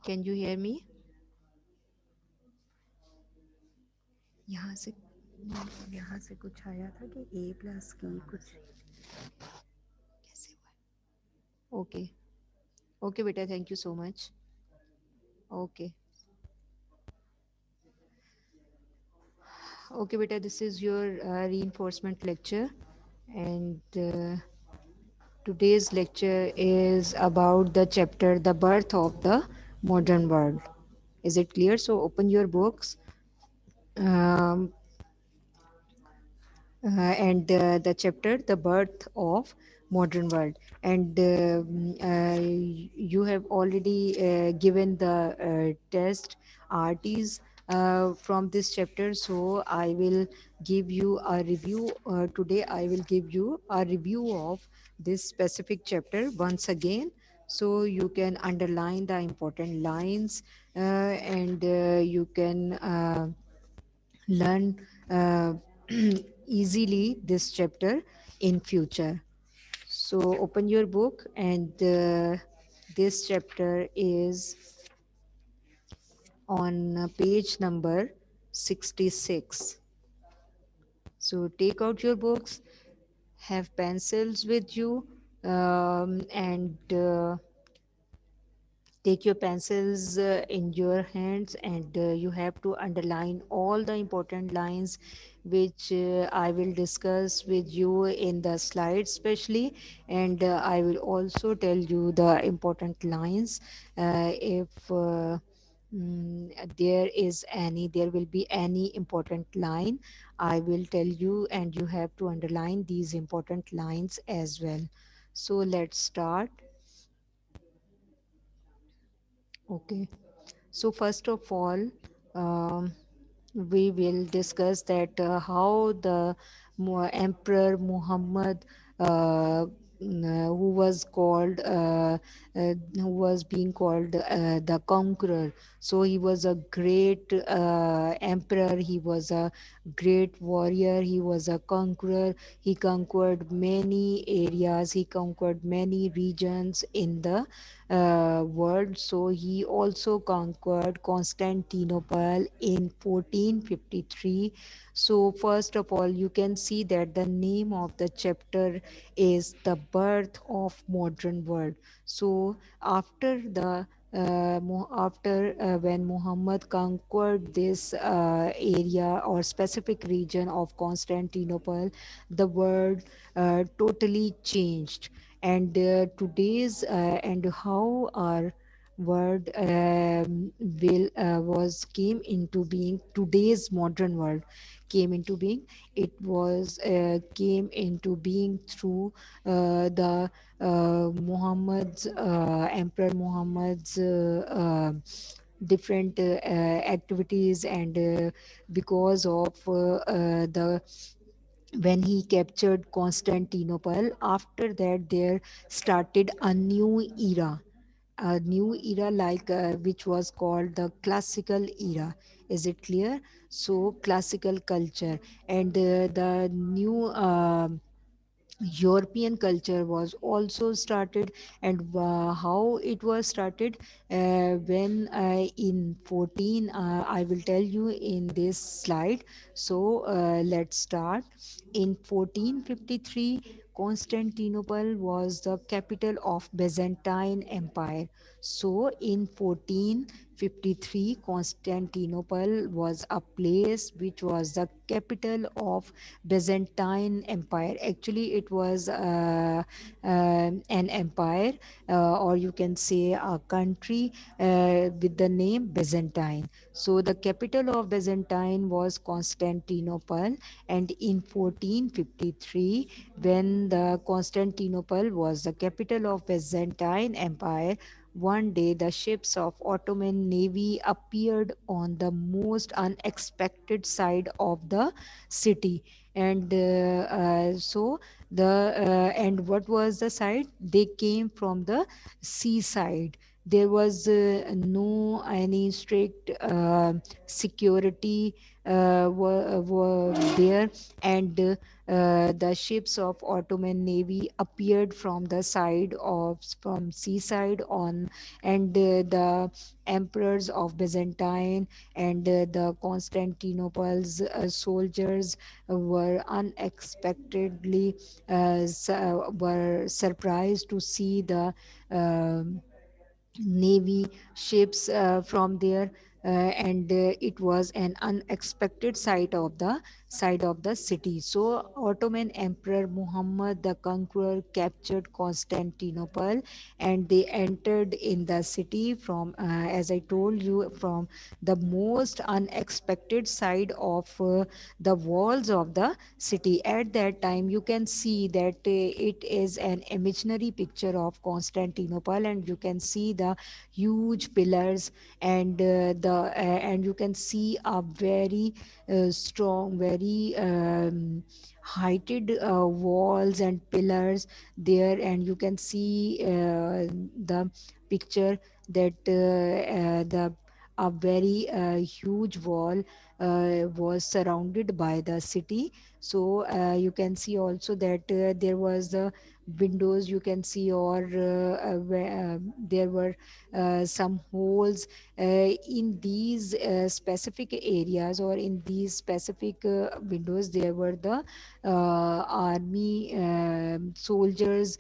Can you hear me? यहाँ से यहाँ से कुछ आया था कि a प्लस की कुछ कैसे हुआ? ओके ओके बेटा, thank you so much. Okay okay बेटा, this is your reinforcement lecture, and today's lecture is about the chapter The Birth of the Modern World. Is it clear? So open your books. Um, and the chapter The Birth of Modern World, and you have already given the test RTs from this chapter, so I will give you a review. Today I will give you a review of this specific chapter once again, so you can underline the important lines, and you can learn easily this chapter in future. So open your book, and this chapter is on page number 66. So take out your books, have pencils with you, and take your pencils in your hands, and you have to underline all the important lines which I will discuss with you in the slides especially, and I will also tell you the important lines. If there will be any important line, I will tell you, and you have to underline these important lines as well. So let's start. Okay. So first of all, um, we will discuss that how the Emperor Muhammad, who was called, who was being called the conqueror. So he was a great emperor. He was a great warrior. He was a conqueror. He conquered many areas. He conquered many regions in the world. So he also conquered Constantinople in 1453. So first of all, you can see that the name of the chapter is The Birth of Modern World. So after the after when Muhammad conquered this area or specific region of Constantinople, the world totally changed. And today's and how our word will was came into being. Today's modern world came into being. It was came into being through the Muhammad's Emperor Muhammad's different activities, and because of the when he captured Constantinople. After that, there started a new era, like which was called the classical era. Is it clear? So classical culture, and the new European culture was also started. And how it was started, when in 14, I will tell you in this slide. So let's start. In 1453, Constantinople was the capital of Byzantine Empire. So in 1453, Constantinople was a place which was the capital of Byzantine Empire. Actually, it was an empire, or you can say a country with the name Byzantine. So the capital of Byzantine was Constantinople, and in 1453, when the Constantinople was the capital of Byzantine Empire, one day the ships of Ottoman Navy appeared on the most unexpected side of the city. And so the and what was the side? They came from the seaside. there was no any strict security were there, and the ships of Ottoman Navy appeared from the side of from seaside on, and the emperors of Byzantine and the Constantinople's soldiers were unexpectedly were surprised to see the um navy ships from there, and it was an unexpected sight of the city. So Ottoman Emperor Muhammad the Conqueror captured Constantinople, and they entered in the city from, as I told you, from the most unexpected side of the walls of the city. At that time, you can see that it is an imaginary picture of Constantinople, and you can see the huge pillars, and and you can see a very strong, very heighted walls and pillars there, and you can see the picture that the a very huge wall was surrounded by the city. So you can see also that there was the windows, you can see, or there were some holes in these specific areas, or in these specific windows. There were the army soldiers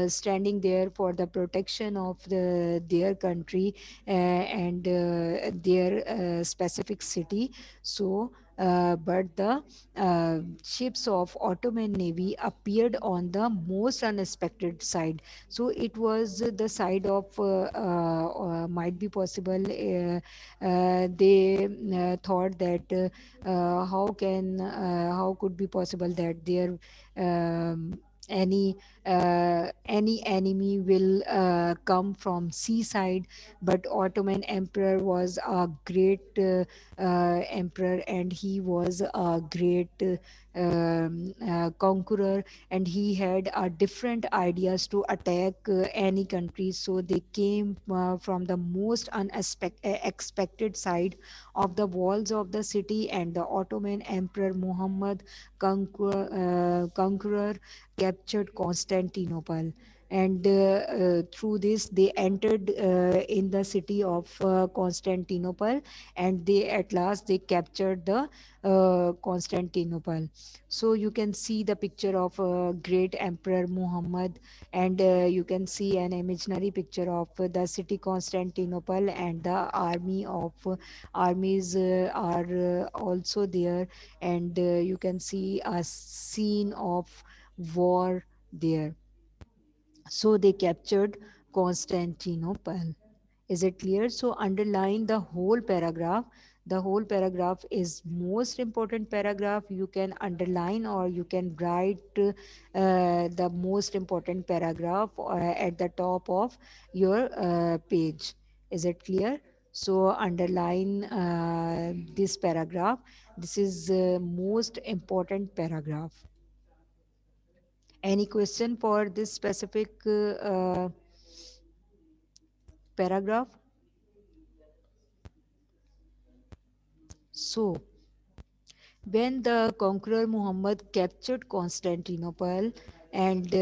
standing there for the protection of their country and their specific city. So but the ships of Ottoman Navy appeared on the most unexpected side. So it was the side of might be possible. They thought that how could be possible that there um, any enemy will come from seaside. But Ottoman emperor was a great emperor, and he was a great conqueror, and he had different ideas to attack any country. So they came from the most unexpected side of the walls of the city, and the Ottoman emperor Muhammad conqueror captured Constantinople. And through this, they entered in the city of Constantinople, and they at last they captured the Constantinople. So you can see the picture of great Emperor Muhammad, and you can see an imaginary picture of the city Constantinople, and the armies are also there, and you can see a scene of war there. So they captured Constantinople. Is it clear? So underline the whole paragraph. The whole paragraph is most important paragraph. You can underline, or you can write the most important paragraph at the top of your page. Is it clear? So underline this paragraph. This is most important paragraph. Any question for this specific paragraph? So, when the conqueror Muhammad captured Constantinople, and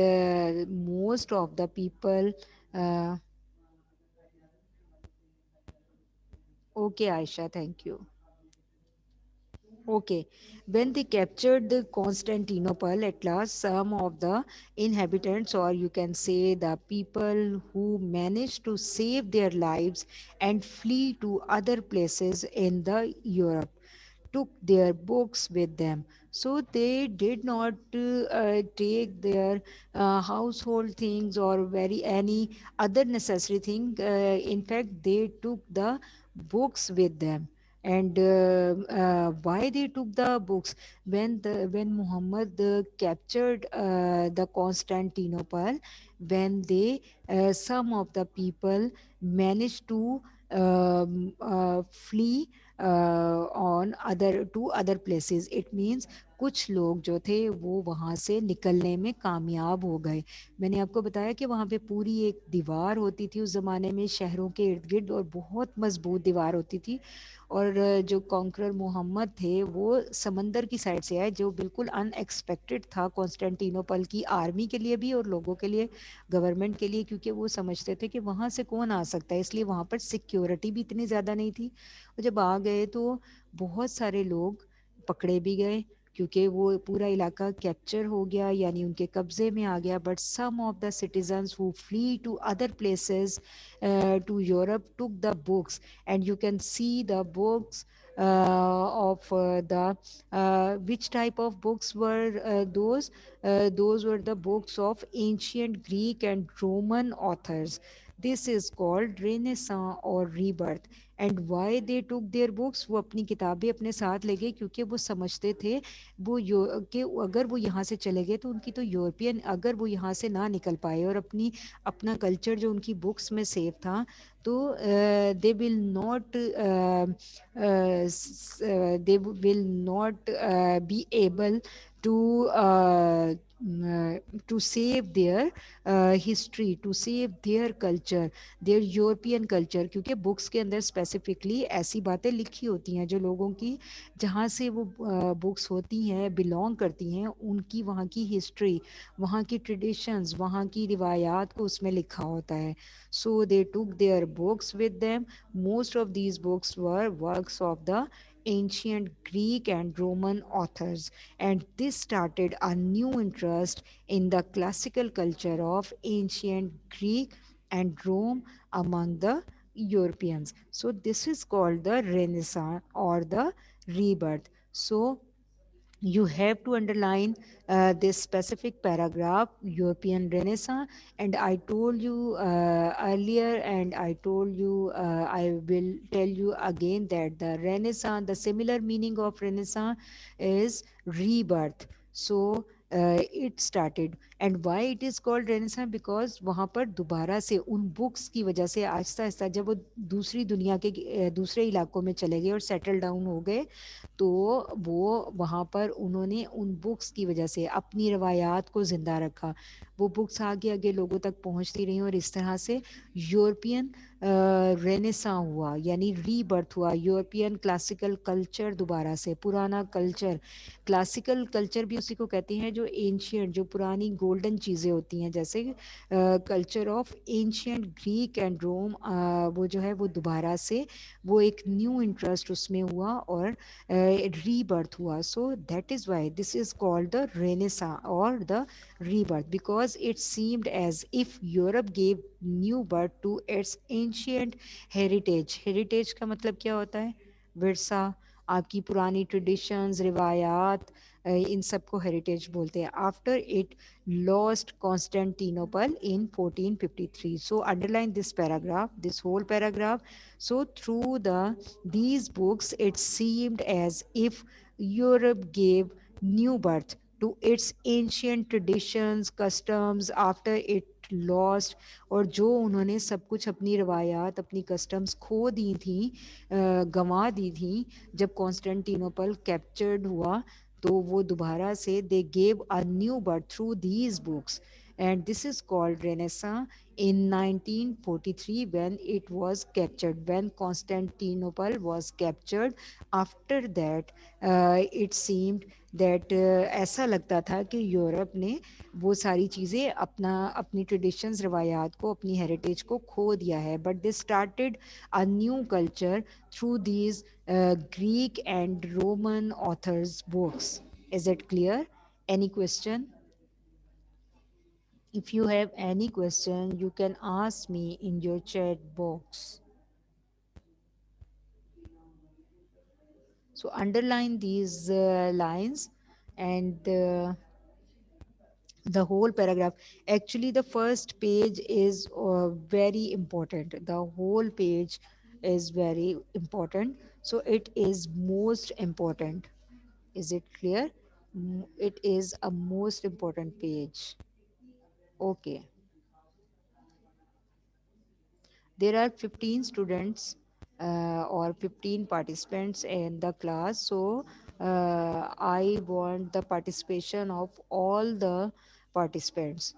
most of the people, uh, okay, Aisha, thank you. Okay, when they captured the Constantinople, at last, some of the inhabitants, or you can say the people who managed to save their lives and flee to other places in the Europe, took their books with them. So they did not take their household things or very any other necessary thing. In fact, they took the books with them. And why they took the books? When Muhammad captured the Constantinople, when they some of the people managed to flee on other to other places. It means कुछ लोग जो थे वो वहाँ से निकलने में कामयाब हो गए। मैंने आपको बताया कि वहाँ पे पूरी एक दीवार होती थी उस ज़माने में शहरों के इर्द गिर्द, और बहुत मजबूत दीवार होती थी। और जो कॉन्करर मोहम्मद थे वो समंदर की साइड से आए, जो बिल्कुल अनएक्सपेक्टेड था कॉन्स्टेंटिनोपल की आर्मी के लिए भी और लोगों के लिए, गवर्नमेंट के लिए, क्योंकि वो समझते थे कि वहाँ से कौन आ सकता है, इसलिए वहाँ पर सिक्योरिटी भी इतनी ज़्यादा नहीं थी। और जब आ गए तो बहुत सारे लोग पकड़े भी गए, क्योंकि वो पूरा इलाका कैप्चर हो गया, यानी उनके कब्जे में आ गया। But some of the citizens who flee to other places to Europe took the books, and you can see the books of the which type of books were those were the books of ancient Greek and Roman authors. This is called Renaissance or rebirth. And why they took their books, वो अपनी किताबें अपने साथ ले गए, क्योंकि वो समझते थे कि अगर वो यहाँ से चले गए तो उनकी तो यूरोपियन, अगर वो यहाँ से ना निकल पाए और अपना कल्चर जो उनकी बुक्स में सेव था, तो they will not they will not be able to to save their history, to save their culture, their European culture, क्योंकि बुक्स के अंदर स्पेसिफिकली ऐसी बातें लिखी होती हैं जो लोगों की, जहाँ से वो बुक्स होती हैं, बिलोंग करती हैं, उनकी वहाँ की हिस्ट्री, वहाँ की ट्रेडिशंस, वहाँ की रिवायात को उसमें लिखा होता है. So they took their books with them. Most of these books were works of the ancient Greek and Roman authors, and this started a new interest in the classical culture of ancient Greek and Rome among the Europeans. So this is called the Renaissance or the rebirth. So you have to underline this specific paragraph, European Renaissance. And I told you earlier, and I told you, I will tell you again, that the Renaissance, the similar meaning of Renaissance is rebirth. So it started. And why it is called Renaissance? Because वहाँ पर दोबारा से उन books की वजह से आहिस्ता आहिस्ता जब वो दूसरी दुनिया के दूसरे इलाकों में चले गए और सेटल डाउन हो गए, तो वो वहाँ पर उन्होंने उन बुक्स की वजह से अपनी रवायात को ज़िंदा रखा। वो बुक्स आगे आगे लोगों तक पहुँचती रहीं, और इस तरह से यूरोपियन रेनेसां हुआ, यानी रीबर्थ हुआ, यूरोपियन क्लासिकल कल्चर दोबारा से, पुराना कल्चर। क्लासिकल कल्चर भी उसी को कहते हैं जो एंशियंट, जो पुरानी गोल्डन चीज़ें होती हैं, जैसे culture of ancient Greek and Rome, वो जो है वो दोबारा से वो एक न्यू इंटरेस्ट उसमें हुआ और rebirth हुआ. So that is why this is called the Renaissance or the rebirth, because it seemed as if Europe gave new birth to its ancient heritage. Heritage का मतलब क्या होता है? विरसा, आपकी पुरानी ट्रेडिशंस, रिवायात, इन सबको हेरिटेज बोलते हैं. After it lost Constantinople in 1453. So underline this paragraph, this whole paragraph. So through these books, it seemed as if Europe gave new birth to its ancient traditions, customs after it lost. और जो उन्होंने सब कुछ अपनी रवायात, अपनी customs खो दी थी, गंवा दी थी, जब कॉन्स्टेंटिनोपल कैप्चर्ड हुआ, तो वो दोबारा से they gave a new birth through these books. And this is called Renaissance in 1943 when it was captured, when Constantinople was captured. After that, it seemed that ऐसा लगता था कि यूरोप ने वो सारी चीज़ें अपनी ट्रेडिशंस, रवायात को, अपनी हेरिटेज को खो दिया है. But they started a new culture through these Greek and Roman authors' books. Is it clear? Any question? If you have any question, you can ask me in your chat box. So underline these lines, and the whole paragraph. Actually, the first page is very important. The whole page is very important. So it is most important. Is it clear? It is a most important page. Okay. There are 15 students or 15 participants in the class. So I want the participation of all the participants.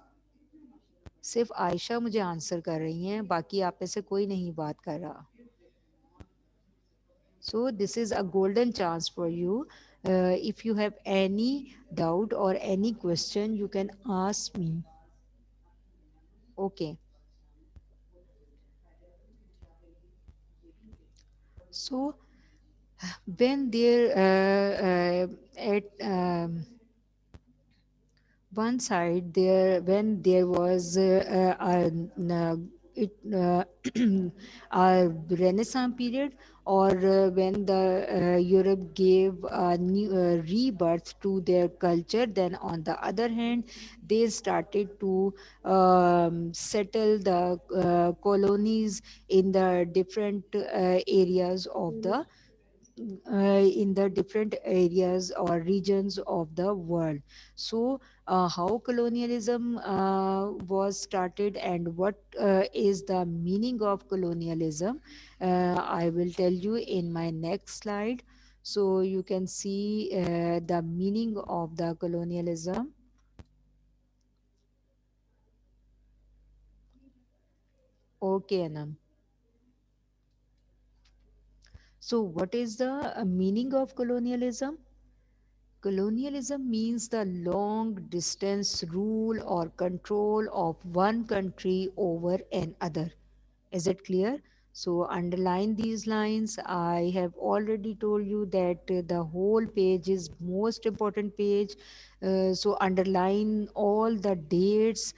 सिर्फ आयशा मुझे answer कर रही हैं, बाकी आप में से कोई नहीं बात कर रहा. So this is a golden chance for you. If you have any doubt or any question, you can ask me. Okay. So when there at one side there, when there was it a renaissance period, or when the Europe gave a new rebirth to their culture, then on the other hand they started to settle the colonies in the different areas of the in the different areas or regions of the world. So, how colonialism was started and what is the meaning of colonialism, I will tell you in my next slide. So, you can see the meaning of the colonialism. Okay, Anam. So, what is the meaning of colonialism? Colonialism means the long distance rule or control of one country over another. Is it clear? So, underline these lines. I have already told you that the whole page is most important page. So, underline all the dates.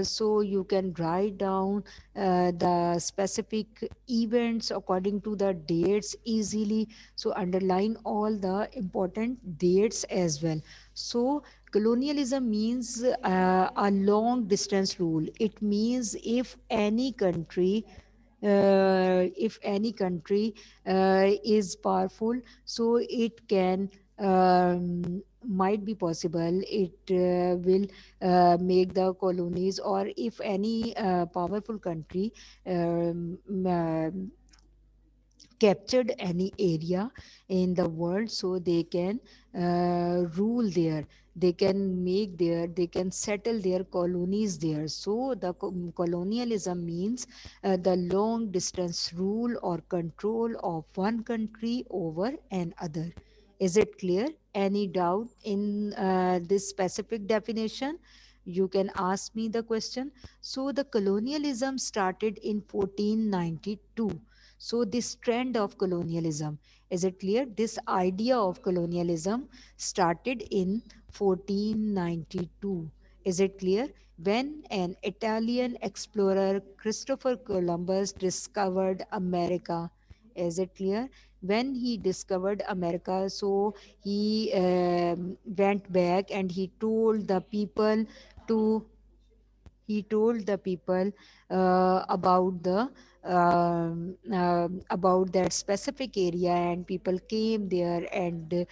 So you can write down the specific events according to the dates easily. So underline all the important dates as well. So colonialism means a long distance rule. It means if any country is powerful, so it can might be possible it will make the colonies, or if any powerful country um, uh, captured any area in the world, so they can rule there, they can make there, they can settle their colonies there. So the colonialism means the long distance rule or control of one country over another. Is it clear? Any doubt in this specific definition? You can ask me the question. So the colonialism started in 1492. So this trend of colonialism, is it clear? This idea of colonialism started in 1492. Is it clear? When an Italian explorer, Christopher Columbus, discovered America. Is it clear? When he discovered America, so he went back and he told the people about the about that specific area, and people came there and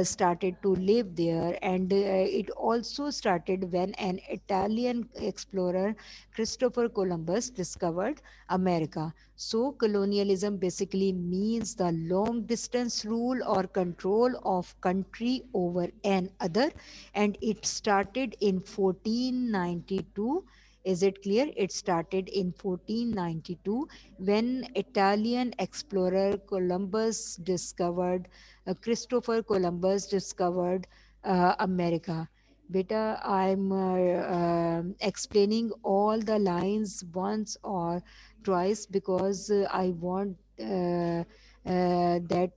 started to live there. And it also started when an Italian explorer, Christopher Columbus, discovered America. So colonialism basically means the long distance rule or control of country over another, and it started in 1492. Is it clear? It started in 1492 when Italian explorer Christopher Columbus discovered America. Beta, I'm explaining all the lines once or twice because I want that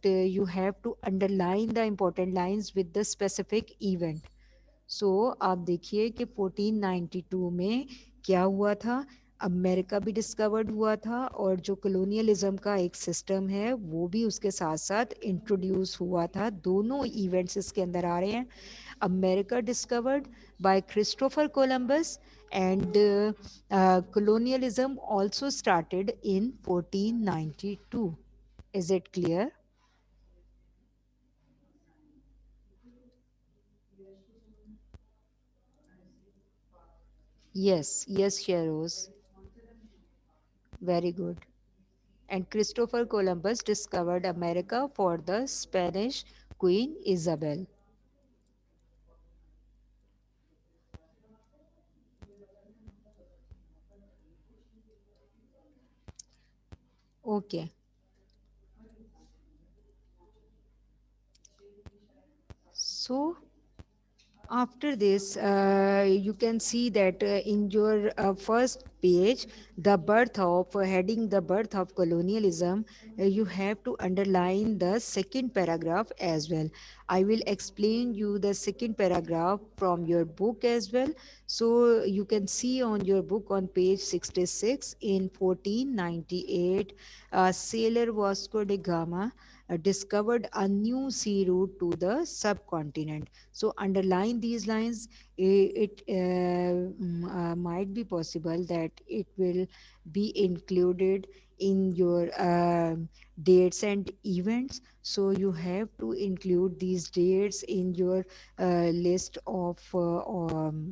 you have to underline the important lines with the specific event. सो आप देखिए कि 1492 में क्या हुआ था, America भी discovered हुआ था, और जो कलोनियलिज्म का एक सिस्टम है वो भी उसके साथ साथ इंट्रोड्यूस हुआ था. दोनों इवेंट्स इसके अंदर आ रहे हैं. America discovered by Christopher Columbus, and colonialism also started in 1492. Is it clear? Yes, yes, Sheroz. Very good. And Christopher Columbus discovered America for the Spanish Queen Isabel. Okay. So after this, you can see that in your first page, the birth of heading the birth of colonialism, you have to underline the second paragraph as well. I will explain you the second paragraph from your book as well. So you can see on your book on page 66, in 1498, sailor Vasco da Gama discovered a new sea route to the subcontinent. So underline these lines. It might be possible that it will be included in your dates and events. So you have to include these dates in your list of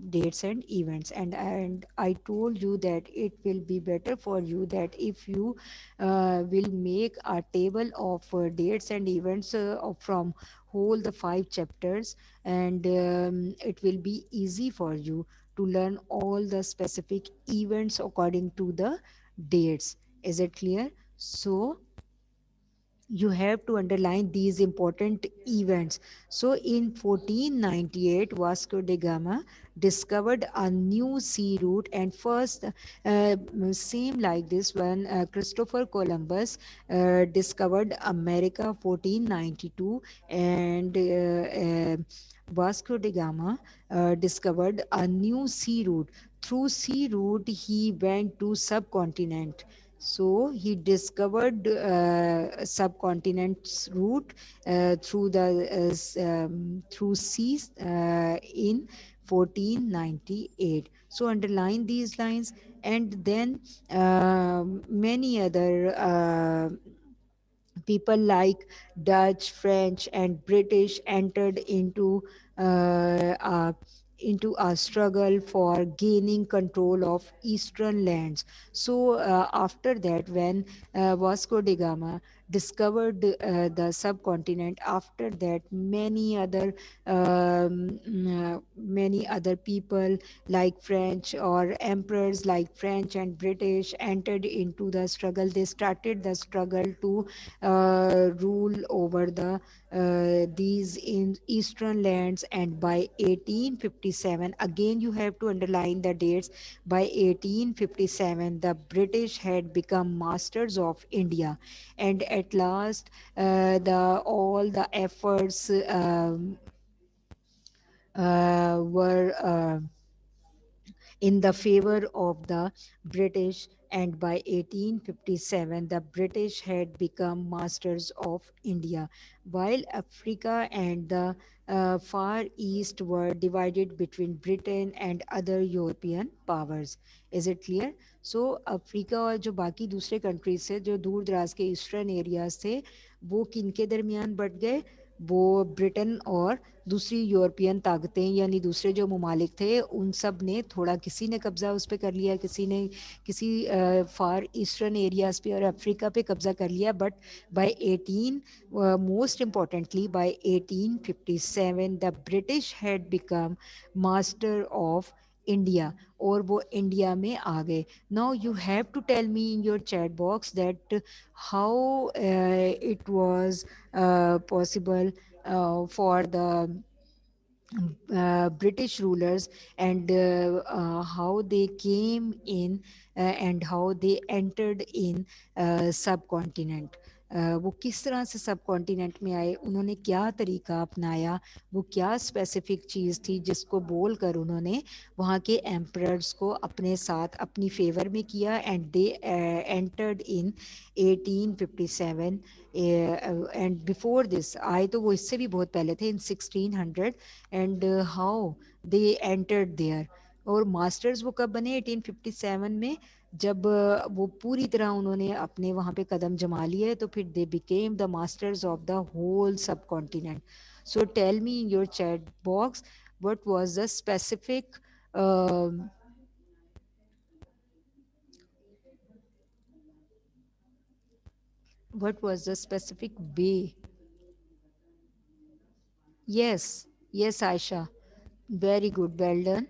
dates and events. And I told you that it will be better for you that if you will make a table of dates and events from whole the five chapters, and it will be easy for you to learn all the specific events according to the dates. Is it clear? So you have to underline these important events. So in 1498, Vasco da Gama discovered a new sea route, and first, same like this when Christopher Columbus discovered America 1492, and Vasco da Gama discovered a new sea route. Through sea route, he went to subcontinent. So he discovered subcontinent's route through the through seas in 1498. So underline these lines, and then many other people like Dutch, French, and British entered uh, into a struggle for gaining control of eastern lands. So after that, when Vasco da Gama discovered the subcontinent, after that many other people like French or emperors like French and British entered into the struggle. They started the struggle to rule over these in eastern lands, and by 1857, again you have to underline the dates, by 1857 the British had become masters of India, and at last the all the efforts were in the favor of the British, and by 1857 the British had become masters of India, while Africa and the Far East were divided between Britain and other European powers. Is it clear? So Africa और जो बाकी दूसरे countries थे जो दूर दराज के eastern areas थे, वो किनके दरमियान बट गए? वो ब्रिटेन और दूसरी यूरोपियन ताकतें यानी दूसरे जो ममालिक थे उन सब ने थोड़ा, किसी ने कब्ज़ा उस पर कर लिया, किसी ने किसी फार ईस्टर्न एरियाज पे और अफ्रीका पे कब्ज़ा कर लिया, but by 18 most importantly by 1857 the British had become master of India, और वो इंडिया में आ गए. Now you have to tell me in your chat box that how it was possible for the British rulers, and how they came in and how they entered in subcontinent. वो किस तरह से सब continent में आए, उन्होंने क्या तरीका अपनाया, वो क्या स्पेसिफिक चीज़ थी जिसको बोल कर उन्होंने वहाँ के एम्परर्स को अपने साथ अपनी फेवर में किया, and they entered in 1857. And before this आए तो वो इससे भी बहुत पहले थे, in 1600, and how they entered there. और मास्टर्स वो कब बने? 1857 में, जब वो पूरी तरह उन्होंने अपने वहाँ पे कदम जमा लिए, तो फिर they became the masters of the whole subcontinent. So tell me in your chat box what was the specific um, what was the specific way Yes, yes, Aisha. Very good, well done.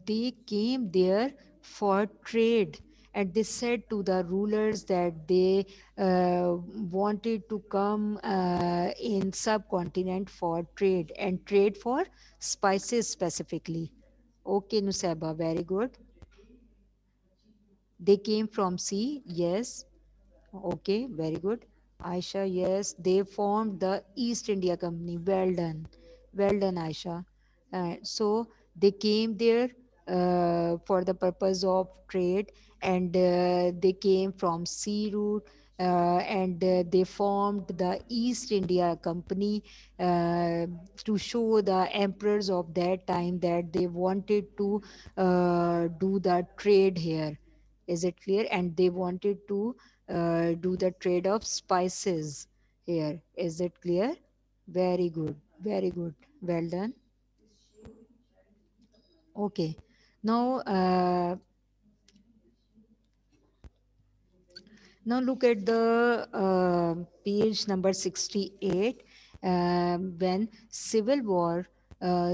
They came there for trade, and they said to the rulers that they wanted to come in subcontinent for trade and trade for spices specifically. Okay, Nusaiba, very good. They came from sea, yes. Okay, very good. Aisha, yes, they formed the East India Company. Well done. Well done, Aisha. So they came there for the purpose of trade, and they came from sea route, and they formed the East India Company uh, to show the emperors of that time that they wanted to do the trade here. Is it clear? And they wanted to do the trade of spices here. Is it clear? Very good. Very good. Well done. Okay. Now, now look at the page number 68, when civil war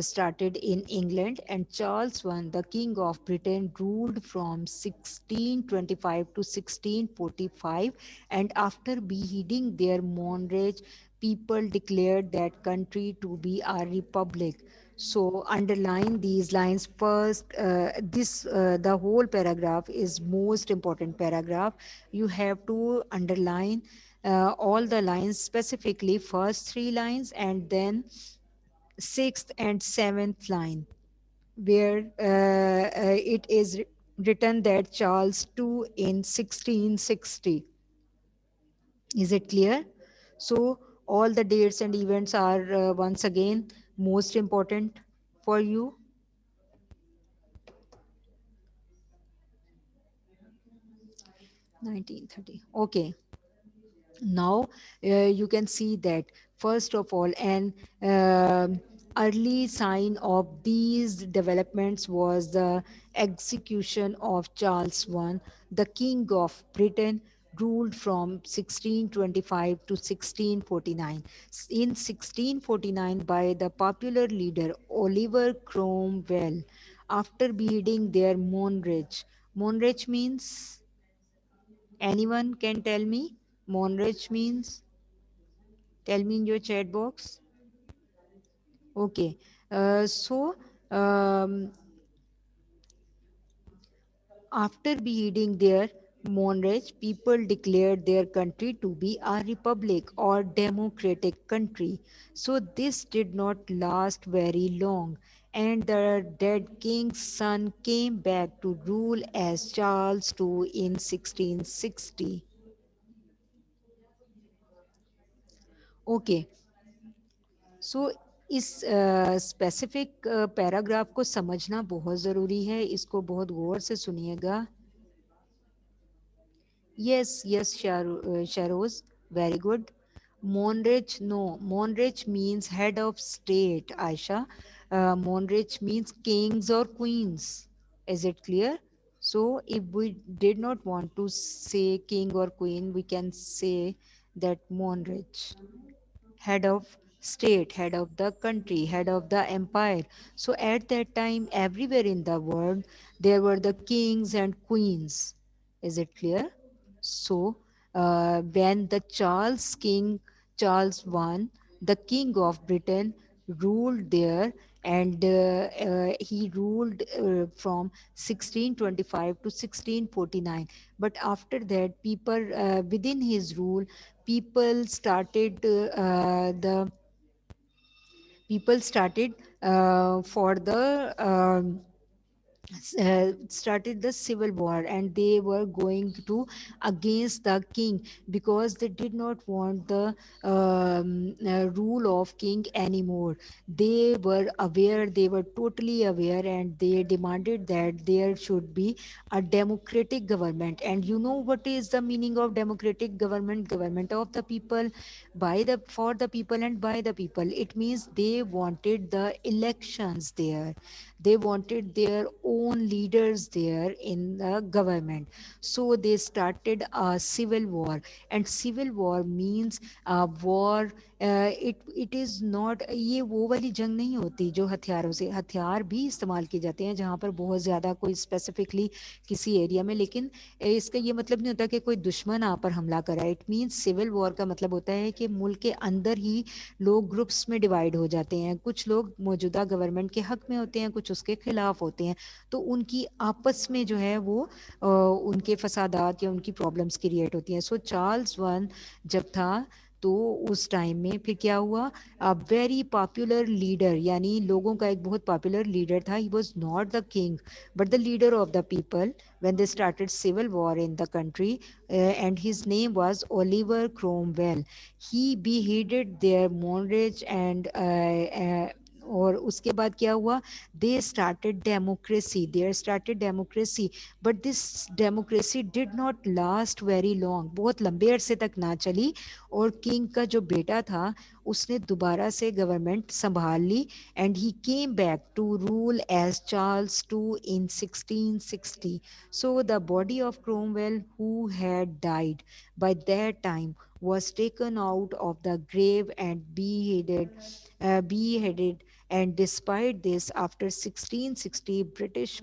started in England, and Charles I, the King of Britain, ruled from 1625 to 1645, and after beheading their monarch, people declared that country to be a republic. So underline these lines first. This The whole paragraph is most important paragraph. You have to underline all the lines, specifically first three lines and then sixth and seventh line, where it is written that Charles II in 1660. Is it clear? So all the dates and events are once again most important for you. 1930. Okay. Now you can see that first of all, an early sign of these developments was the execution of Charles I, the King of Britain, ruled from 1625 to 1649. In 1649, by the popular leader Oliver Cromwell, after beheading their monarch. Monarch means, anyone can tell me? Monarch means, tell me in your chat box. Okay. So, after beheading their monarch, people declared their country to be a republic or democratic country. So, this did not last very long, and the dead king's son came back to rule as Charles II in 1660. Okay. सो इस specific paragraph को समझना बहुत ज़रूरी है, इसको बहुत गौर से सुनिएगा. Yes, yes, Sharoz, very good. Monarch, no, monarch means head of state, Aisha. Monarch means kings or queens. Is it clear? So, if we did not want to say king or queen, we can say that monarch. Head of state, head of the country, head of the empire. So at that time, everywhere in the world, there were the kings and queens. Is it clear? So when the Charles I, the king of Britain, ruled there, and he ruled from 1625 to 1649. But after that, people within his rule, people started the people started for the started the civil war, and they were going to against the king, because they did not want the rule of king anymore. They were aware, they were totally aware, and they demanded that there should be a democratic government. And you know what is the meaning of democratic government? Government of the people, by the, for the people, and by the people. It means they wanted the elections there, they wanted their own leaders there in the government. So they started a civil war, and civil war means a war it is not, ये वो वाली जंग नहीं होती जो हथियारों से, हथियार भी इस्तेमाल किए जाते हैं जहाँ पर बहुत ज़्यादा कोई स्पेसिफिकली किसी एरिया में, लेकिन इसका ये मतलब नहीं होता कि कोई दुश्मन आप पर हमला करा। इट मीन्स सिविल वॉर का मतलब होता है कि मुल्क के अंदर ही लोग ग्रुप्स में डिवाइड हो जाते हैं, कुछ लोग मौजूदा गवर्नमेंट के हक में होते हैं, कुछ उसके खिलाफ होते हैं, तो उनकी आपस में जो है वो उनके फसादात या उनकी प्रॉब्लम्स क्रिएट होती हैं। सो चार्ल्स वन जब था तो उस टाइम में फिर क्या हुआ, अ वेरी पॉपुलर लीडर, यानी लोगों का एक बहुत पॉपुलर लीडर था, he was not the king but the leader of the people when they started civil war in the country, and his name was Oliver Cromwell. He beheaded their monarch and और उसके बाद क्या हुआ, they started democracy, there started democracy, but this democracy did not last very long, बहुत लंबे अरसे तक ना चली, और किंग का जो बेटा था उसने दोबारा से गवर्नमेंट संभाल ली, and he came back to rule as Charles two in 1660. So the body of Cromwell, who had died by that time, was taken out of the grave and beheaded. And despite this, after 1660, British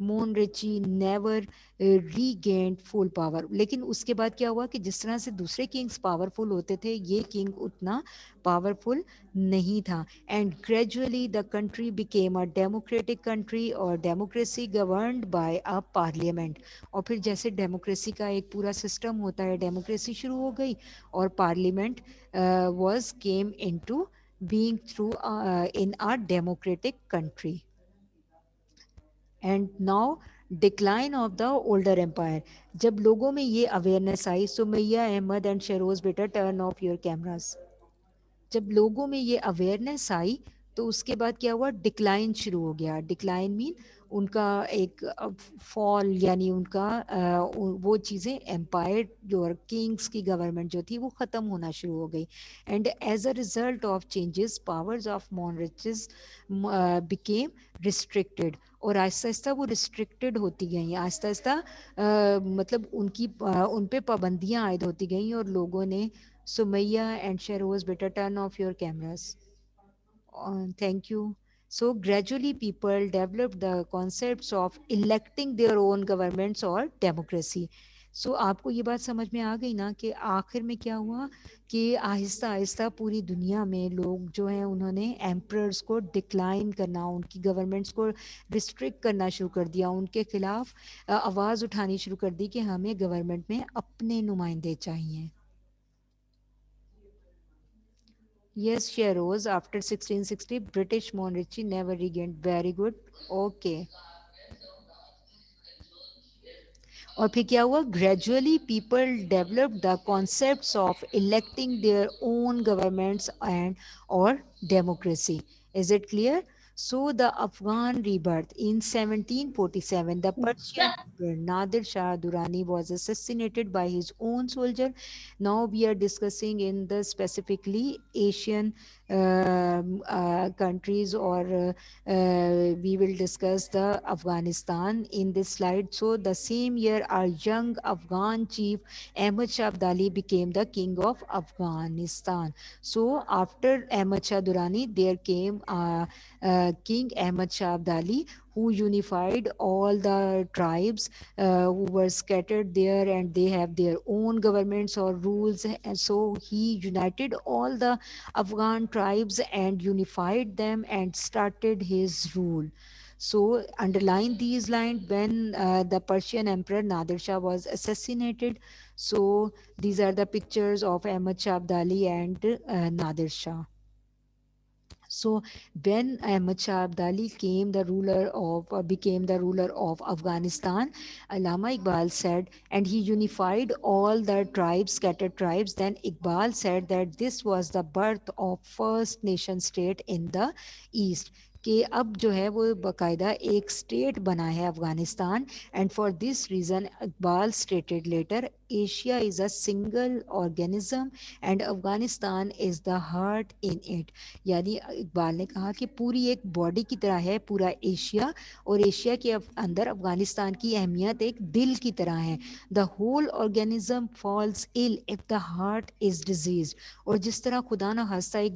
monarchy never regained full power. लेकिन उसके बाद क्या हुआ कि जिस तरह से दूसरे किंग्स पावरफुल होते थे, ये किंग उतना पावरफुल नहीं था, and gradually the country became a democratic country, और democracy governed by a parliament. और फिर जैसे डेमोक्रेसी का एक पूरा सिस्टम होता है, डेमोक्रेसी शुरू हो गई, और parliament was came into being through in a democratic country. And now decline of the older empire. जब लोगों में ये अवेयरनेस आई, सुमैया अहमद एंड शरोज बेटा टर्न ऑफ योर कैमरास, जब लोगों में ये अवेयरनेस आई तो उसके बाद क्या हुआ, डिक्लाइन शुरू हो गया। डिक्लाइन मीन उनका एक फॉल, यानी उनका वो चीज़ें, एम्पायर जो किंग्स की गवर्नमेंट जो थी वो ख़त्म होना शुरू हो गई, and as a result of changes powers of monarchies became restricted, और आहिस्ता आहिस्ता वो रिस्ट्रिक्टेड होती गई, आहिस्ता आहिस्ता मतलब उनकी उन पे पाबंदियाँ आयद होती गई, और लोगों ने, Sumaya and Shahroz, better turn off your cameras. Thank you. So gradually people developed the concepts of electing their own governments or democracy. So आपको ये बात समझ में आ गई ना कि आखिर में क्या हुआ, कि आहिस्ता आहिस्ता पूरी दुनिया में लोग जो हैं उन्होंने एम्परर्स को डिक्लाइन करना, उनकी गवर्नमेंट्स को रिस्ट्रिक्ट करना शुरू कर दिया, उनके खिलाफ आवाज़ उठानी शुरू कर दी कि हमें गवर्नमेंट में अपने नुमाइंदे चाहिए। Yes, Sheroz, after 1660, British monarchy never regained. Very good. Okay. और फिर क्या हुआ, gradually people develop the concepts of electing their own governments and और democracy. Is it clear? So the Afghan rebirth in 1747, the Persian emperor Nadir Shah Durrani was assassinated by his own soldier. Now we are discussing in the specifically Asian countries, or we will discuss the Afghanistan in this slide. So the same year, our young Afghan chief Ahmad Shah Abdali became the king of Afghanistan. So after Ahmad Shah Durrani, there came King Ahmad Shah Abdali, who unified all the tribes who were scattered there, and they have their own governments or rules. And so he united all the Afghan tribes and unified them and started his rule. So underline these lines, when the Persian Emperor Nadir Shah was assassinated. So these are the pictures of Ahmad Shah Abdali and Nadir Shah. So when Ahmad Shah Abdali became the ruler of Afghanistan, Allama Iqbal said, and he unified all the tribes, scattered tribes. Then Iqbal said that this was the birth of first nation state in the East. कि अब जो है वो बाकायदा एक state बना है Afghanistan. And for this reason Iqbal stated later Asia is a single organism and Afghanistan is the heart in it. यानी इकबाल ने कहा कि पूरी एक बॉडी की तरह है पूरा एशिया, और एशिया के अंदर अफगानिस्तान की अहमियत एक दिल की तरह है. The whole organism falls ill if the heart is disease. और जिस तरह खुदा न खास्ता एक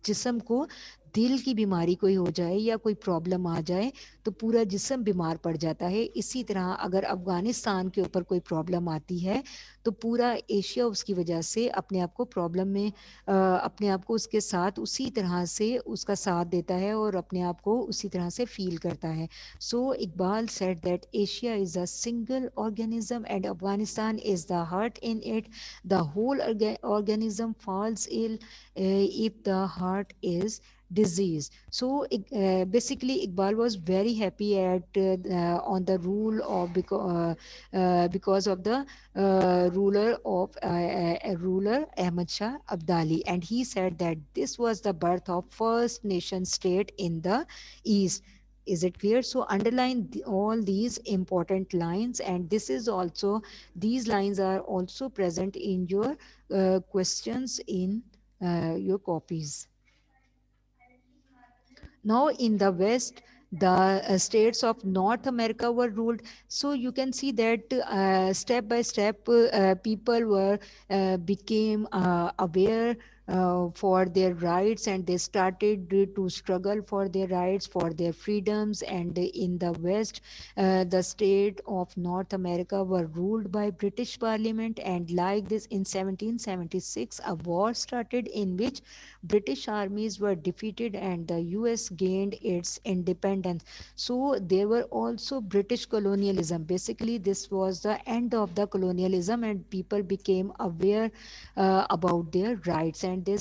जिस्म को दिल की बीमारी कोई हो जाए या कोई प्रॉब्लम आ जाए तो पूरा जिस्म बीमार पड़ जाता है, इसी तरह अगर अफगानिस्तान के ऊपर कोई प्रॉब्लम आती है तो पूरा एशिया उसकी वजह से अपने आप को प्रॉब्लम में अपने आप को उसके साथ उसी तरह से उसका साथ देता है और अपने आप को उसी तरह से फील करता है. So Iqbal said that Asia is a single organism and Afghanistan is the heart in it. The whole organism falls ill if the heart is disease. So basically Iqbal was very happy at on the rule of because of the ruler Ahmad Shah Abdali, and he said that this was the birth of first nation state in the east. Is it clear? So underline all these important lines, and this is also, these lines are also present in your questions in your copies. Now in the West, the states of North America were ruled. So you can see that step by step, people were became aware for their rights, and they started to struggle for their rights, for their freedoms. And in the West, the state of North America were ruled by British Parliament. And like this, in 1776, a war started in which British armies were defeated and the US gained its independence. So there were also British colonialism. Basically, this was the end of the colonialism, and people became aware about their rights, and um, they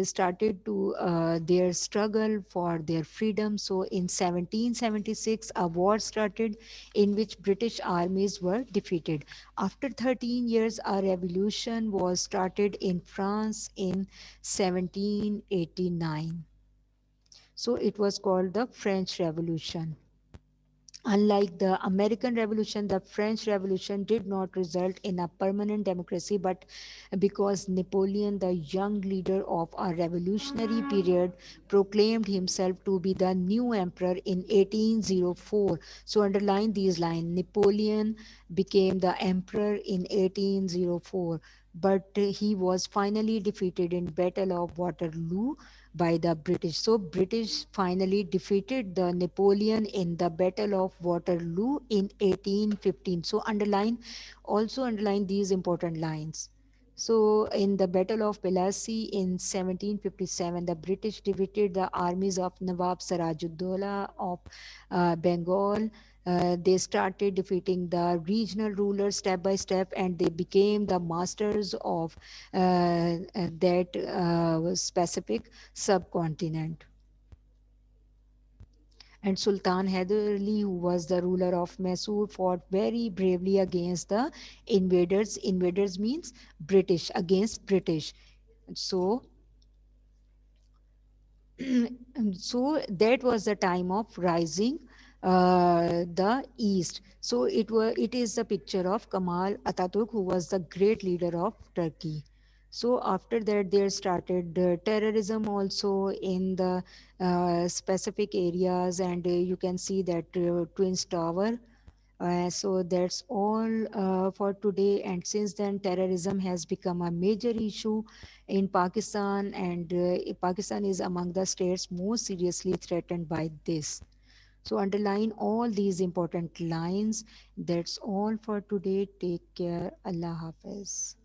started to their struggle for their freedom. So in 1776, a war started in which British armies were defeated. After 13 years, a revolution was started in France in 1789. So it was called the French Revolution. Unlike the American Revolution, the French Revolution did not result in a permanent democracy, but because Napoleon, the young leader of a revolutionary period, proclaimed himself to be the new emperor in 1804. So underline these lines. Napoleon became the emperor in 1804, but he was finally defeated in Battle of Waterloo by the British. So British finally defeated the Napoleon in the Battle of Waterloo in 1815. So also underline these important lines. So in the Battle of Plassey in 1757, the British defeated the armies of Nawab Sirajuddaulah of Bengal. They started defeating the regional rulers step by step, and they became the masters of that specific subcontinent. And Sultan Hyder Ali, who was the ruler of Mysore, fought very bravely against the invaders. Invaders means British, against British. So so that was the time of rising the east. So it is the picture of Kemal Ataturk, who was the great leader of Turkey. So after that, there started terrorism also in the specific areas, and you can see that Twins Tower. So that's all for today. And since then, terrorism has become a major issue in Pakistan, and Pakistan is among the states most seriously threatened by this. So underline all these important lines. That's all for today. Take care. Allah Hafiz.